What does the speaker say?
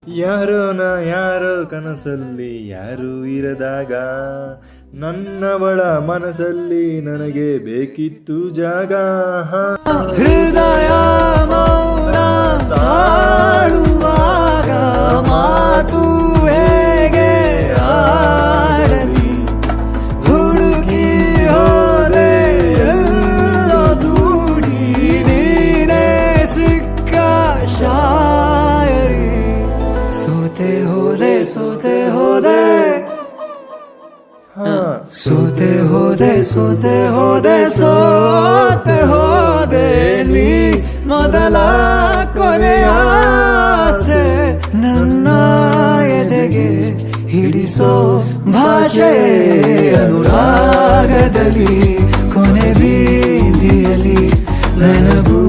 ಯಾರೋ ಕನಸಲ್ಲಿ ಯಾರು ಇರದಾಗ ನನ್ನವಳ ಮನಸ್ಸಲ್ಲಿ ನನಗೆ ಬೇಕಿತ್ತು ಜಾಗ. ಹೃದಯ ಮೌನ ತಾಳುವಾಗ ಮಾತು ಹೇಗೆ ಆಡಲಿ, ಹುಡುಕಿ ಹೋದೆ ಎಲ್ಲೋ ದೂಡಿ ನೀನೇ ಸಿಕ್ಕ ಶಾಯರಿ. ಸೋತೆ ಹೋದೆ ಸೋತೆ ಹೋದೆ ಸೋತೆ ಹೋದೆ ಸೋತೆ ಹೋದೆ ಸೋತೆ ಹೋದೆ ನೀ ಮೊದಲ ಕೊನೆಯ ಆಸೆ. ನನ್ನ ಎದೆಗೆ ಹಿಡಿಸೋ ಭಾಷೆ ಅನುರಾಗದಲ್ಲಿ ಕೊನೆ ಬೀದಿಯಲ್ಲಿ ನನಗೂ